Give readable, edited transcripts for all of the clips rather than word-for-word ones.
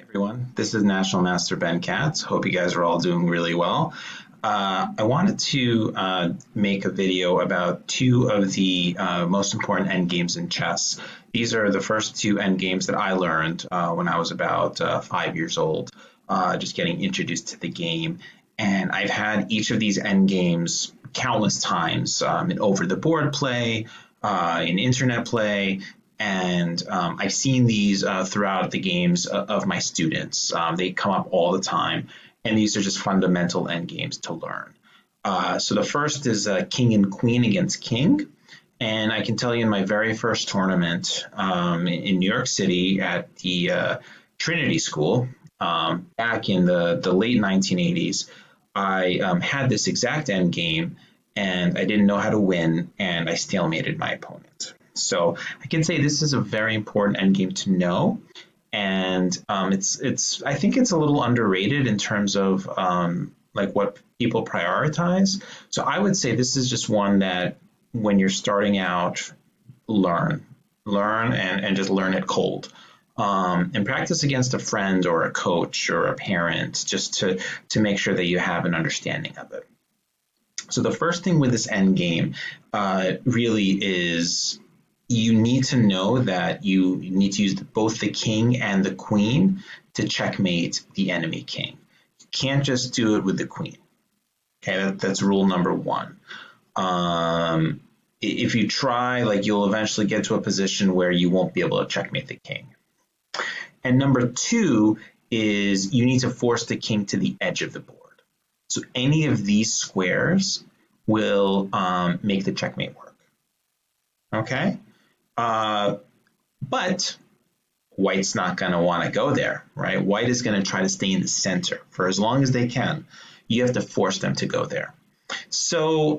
Everyone. This is National Master Ben Katz. Hope you guys are all doing really well. I wanted to make a video about two of the most important endgames in chess. These are the first two endgames that I learned when I was about 5 years old, just getting introduced to the game. And I've had each of these endgames countless times in over-the-board play, in internet play, and I've seen these throughout the games of my students. They come up all the time, and these are just fundamental end games to learn. So the first is King and Queen against King. And I can tell you in my very first tournament in New York City at the Trinity School back in the late 1980s, I had this exact end game, and I didn't know how to win, and I stalemated my opponent. So I can say this is a very important endgame to know, and it's I think it's a little underrated in terms of like what people prioritize. So I would say this is just one that when you're starting out, learn and just learn it cold. And practice against a friend or a coach or a parent just to make sure that you have an understanding of it. So the first thing with this end game really is you need to know that you need to use both the king and the queen to checkmate the enemy king. You can't just do it with the queen. Okay, that's rule number one. If you try, like you'll eventually get to a position where you won't be able to checkmate the king. And number two is you need to force the king to the edge of the board. So any of these squares will make the checkmate work. Okay? But white's not going to want to go there, right? White is going to try to stay in the center for as long as they can. You have to force them to go there. So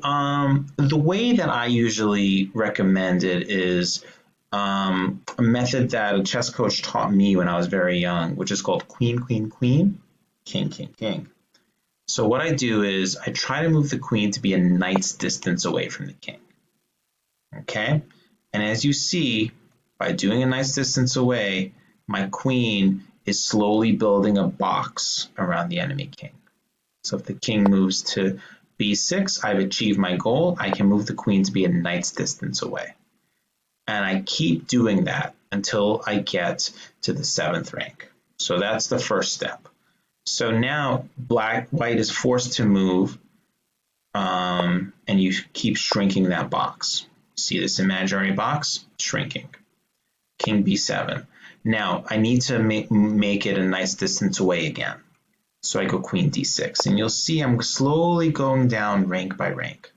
the way that I usually recommend it is a method that a chess coach taught me when I was very young, which is called queen, queen, queen, king, king, king. So what I do is I try to move the queen to be a knight's distance away from the king. Okay? And as you see, by doing a knight's distance away, my queen is slowly building a box around the enemy king. So if the king moves to b6, I've achieved my goal. I can move the queen to be a knight's distance away. And I keep doing that until I get to the 7th rank. So that's the first step. So now white is forced to move, and you keep shrinking that box. See this imaginary box? Shrinking. King b7. Now I need to make it a nice distance away again. So I go queen d6, and you'll see I'm slowly going down rank by rank.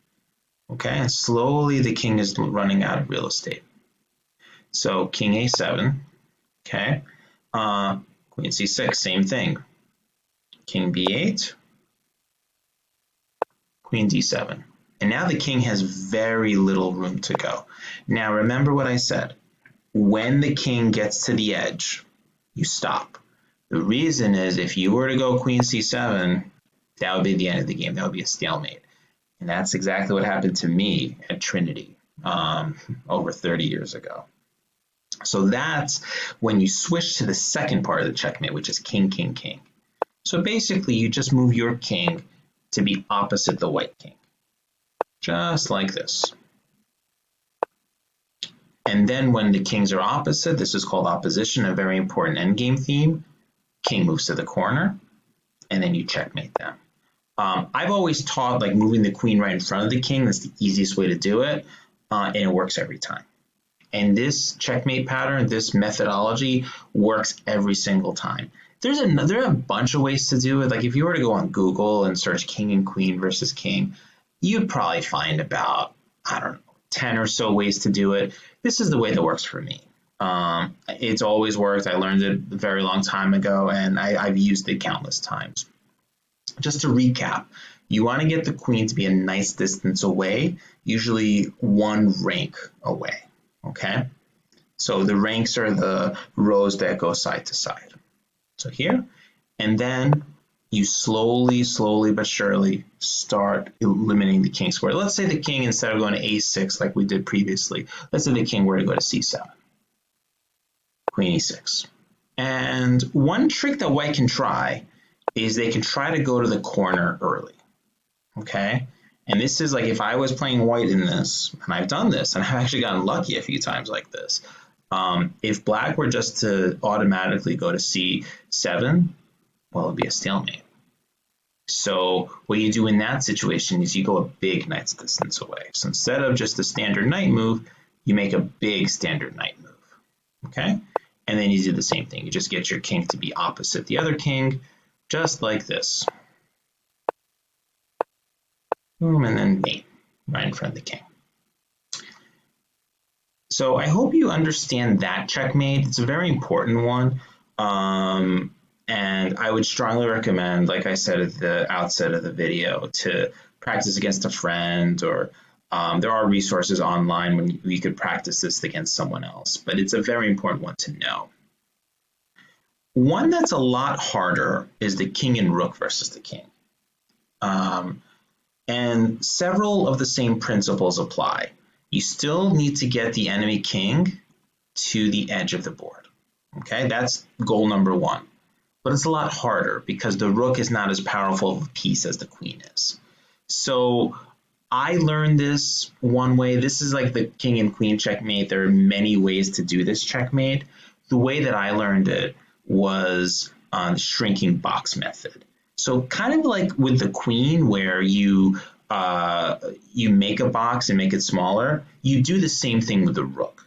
Okay, and slowly the king is running out of real estate. So king a7, okay, queen c6, same thing. King b8, queen d7. And now the king has very little room to go. Now remember what I said. When the king gets to the edge, you stop. The reason is if you were to go queen c7, that would be the end of the game. That would be a stalemate. And that's exactly what happened to me at Trinity over 30 years ago. So that's when you switch to the second part of the checkmate, which is king, king, king. So basically, you just move your king to be opposite the white king, just like this. And then when the kings are opposite, this is called opposition, a very important endgame theme. King moves to the corner, and then you checkmate them. I've always taught like moving the queen right in front of the king. That's the easiest way to do it, and it works every time. And this checkmate pattern, this methodology works every single time. There are a bunch of ways to do it. Like if you were to go on Google and search king and queen versus king, you'd probably find about, 10 or so ways to do it. This is the way that works for me. It's always worked. I learned it a very long time ago, and I've used it countless times. Just to recap, you want to get the queen to be a nice distance away, usually one rank away. Okay, so the ranks are the rows that go side to side. So here, and then you slowly but surely start eliminating the king square. Let's say the king, instead of going to a6 like we did previously, let's say the king were to go to c7, queen e6. And one trick that white can try is they can try to go to the corner early, okay? And this is like if I was playing white in this, and I've done this, and I've actually gotten lucky a few times like this. If black were just to automatically go to c7, well, it'd be a stalemate. So what you do in that situation is you go a big knight's distance away. So instead of just a standard knight move, you make a big standard knight move, okay? And then you do the same thing. You just get your king to be opposite the other king, just like this. Boom, and then mate, right in front of the king. So I hope you understand that checkmate. It's a very important one. And I would strongly recommend, like I said at the outset of the video, to practice against a friend, or there are resources online when you could practice this against someone else, but it's a very important one to know. One that's a lot harder is the king and rook versus the king. And several of the same principles apply. You still need to get the enemy king to the edge of the board. Okay, that's goal number one. But it's a lot harder because the rook is not as powerful of a piece as the queen is. So I learned this one way. This is like the king and queen checkmate. There are many ways to do this checkmate. The way that I learned it was on the shrinking box method. So kind of like with the queen, where you make a box and make it smaller, you do the same thing with the rook.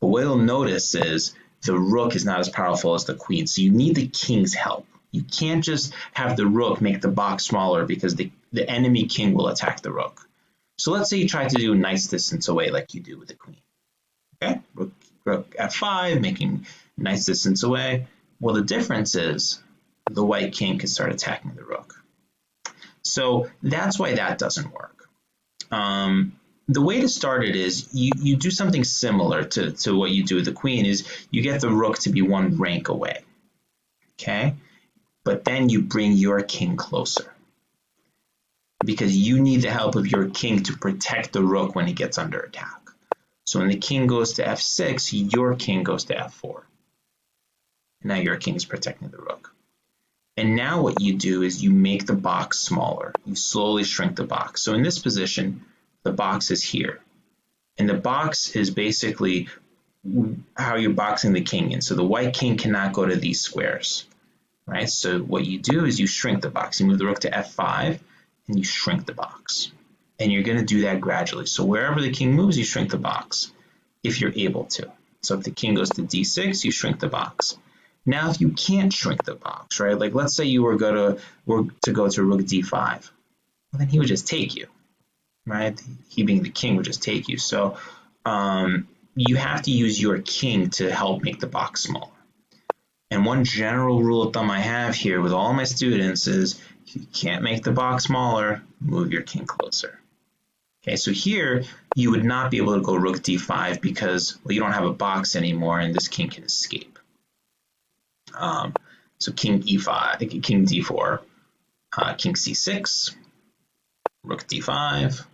But what you'll notice is the rook is not as powerful as the queen, so you need the king's help. You can't just have the rook make the box smaller because the enemy king will attack the rook. So let's say you try to do a nice distance away like you do with the queen. Okay, rook f5, making nice distance away. Well, the difference is the white king can start attacking the rook. So that's why that doesn't work. The way to start it is you do something similar to what you do with the queen, is you get the rook to be one rank away, okay? But then you bring your king closer because you need the help of your king to protect the rook when it gets under attack. So when the king goes to f6, your king goes to f4. Now your king is protecting the rook. And now what you do is you make the box smaller. You slowly shrink the box. So in this position, the box is here. And the box is basically how you're boxing the king in. So the white king cannot go to these squares, right? So what you do is you shrink the box. You move the rook to f5 and you shrink the box. And you're going to do that gradually. So wherever the king moves, you shrink the box if you're able to. So if the king goes to d6, you shrink the box. Now, if you can't shrink the box, right? Like let's say you were to go to rook d5, well, then he would just take you, right? He being the king would just take you. So you have to use your king to help make the box smaller. And one general rule of thumb I have here with all my students is if you can't make the box smaller, move your king closer. Okay, so here you would not be able to go rook d5 because, well, you don't have a box anymore and this king can escape. So king e5, king d4, king c6, rook d5,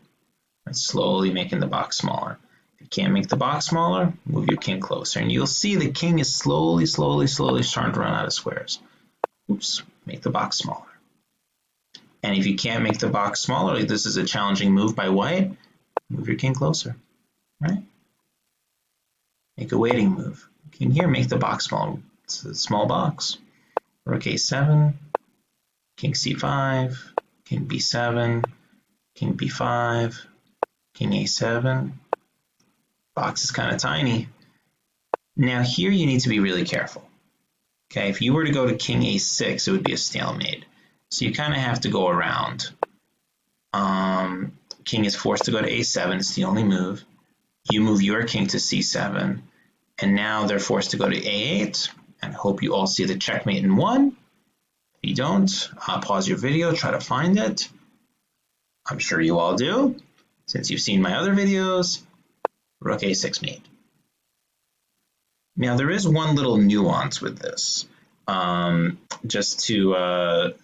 and slowly making the box smaller. If you can't make the box smaller, move your king closer. And you'll see the king is slowly starting to run out of squares. Oops, make the box smaller. And if you can't make the box smaller, like this is a challenging move by white, move your king closer, right? Make a waiting move. King here, make the box smaller. It's a small box. Rook a7, king c5, king b7, king b5, king a7. Box is kind of tiny. Now here you need to be really careful. Okay, if you were to go to king a6, it would be a stalemate. So you kind of have to go around. King is forced to go to a7, it's the only move. You move your king to c7, and now they're forced to go to a8, and hope you all see the checkmate in one. If you don't, pause your video, try to find it. I'm sure you all do, since you've seen my other videos. Rook a6 mate. Now there is one little nuance with this, just to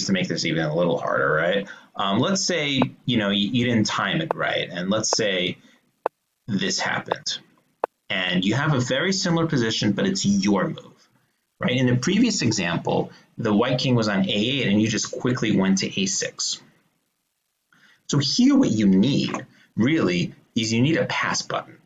make this even a little harder, right? Let's say you didn't time it right, and let's say this happened, and you have a very similar position, but it's your move. right? In the previous example, the white king was on A8 and you just quickly went to A6. So here what you need really is you need a pass button,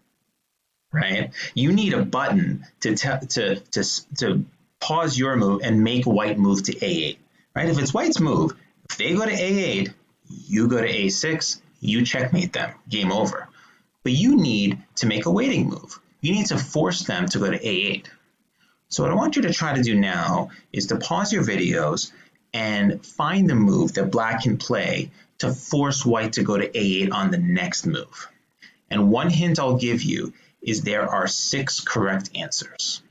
right? You need a button to pause your move and make white move to A8, right? If it's white's move, if they go to A8, you go to A6, you checkmate them, game over. But you need to make a waiting move. You need to force them to go to A8. So what I want you to try to do now is to pause your videos and find the move that black can play to force white to go to A8 on the next move. And one hint I'll give you is there are 6 correct answers.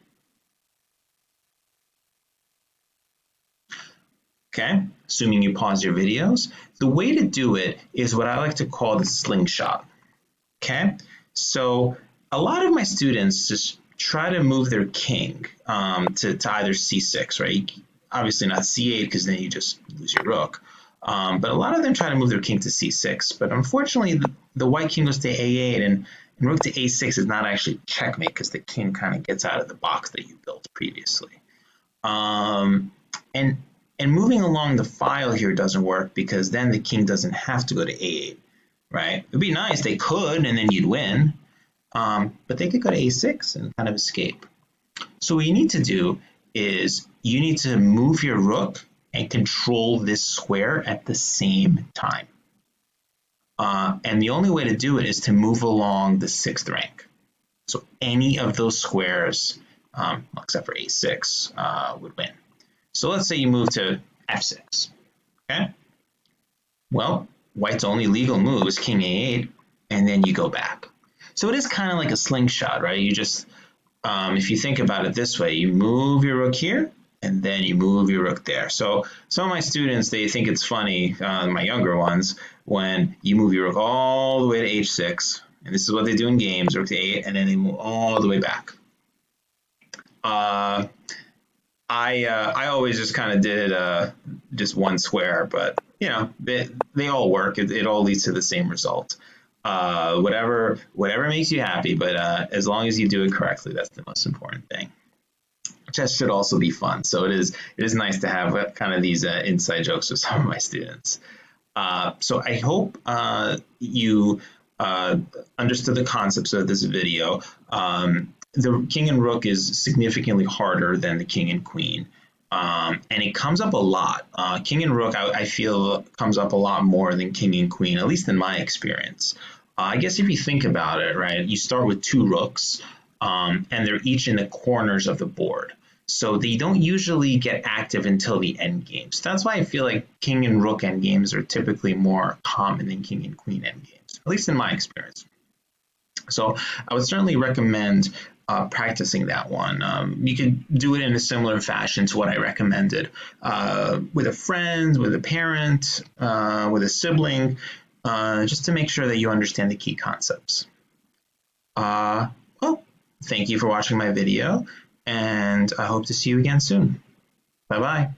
Okay, assuming you pause your videos. The way to do it is what I like to call the slingshot. Okay, so a lot of my students just try to move their king to either c6, right? Obviously not c8 because then you just lose your rook. But a lot of them try to move their king to c6. But unfortunately, the white king goes to a8 and rook to a6 is not actually checkmate because the king kind of gets out of the box that you built previously. And moving along the file here doesn't work because then the king doesn't have to go to a8, right? It'd be nice, they could, and then you'd win. But they could go to a6 and kind of escape. So what you need to do is you need to move your rook and control this square at the same time. And the only way to do it is to move along the 6th rank. So any of those squares, except for a6, would win. So let's say you move to f6, okay? Well, white's only legal move is king a8, and then you go back. So it is kind of like a slingshot, right? You just, if you think about it this way, you move your rook here, and then you move your rook there. So some of my students, they think it's funny, my younger ones, when you move your rook all the way to h6, and this is what they do in games, rook to a8, and then they move all the way back. I always just kind of did just one square, but you know they all work. It all leads to the same result. Whatever makes you happy, but as long as you do it correctly, that's the most important thing. Chess should also be fun, so it is nice to have kind of these inside jokes with some of my students. So I hope you understood the concepts of this video. The king and rook is significantly harder than the king and queen. And it comes up a lot. King and rook, I feel, comes up a lot more than king and queen, at least in my experience. I guess if you think about it, right, you start with 2 rooks, and they're each in the corners of the board. So they don't usually get active until the end game. So that's why I feel like king and rook endgames are typically more common than king and queen endgames, at least in my experience. So I would certainly recommend practicing that one. You could do it in a similar fashion to what I recommended with a friend, with a parent, with a sibling, just to make sure that you understand the key concepts. Well, thank you for watching my video, and I hope to see you again soon. Bye-bye.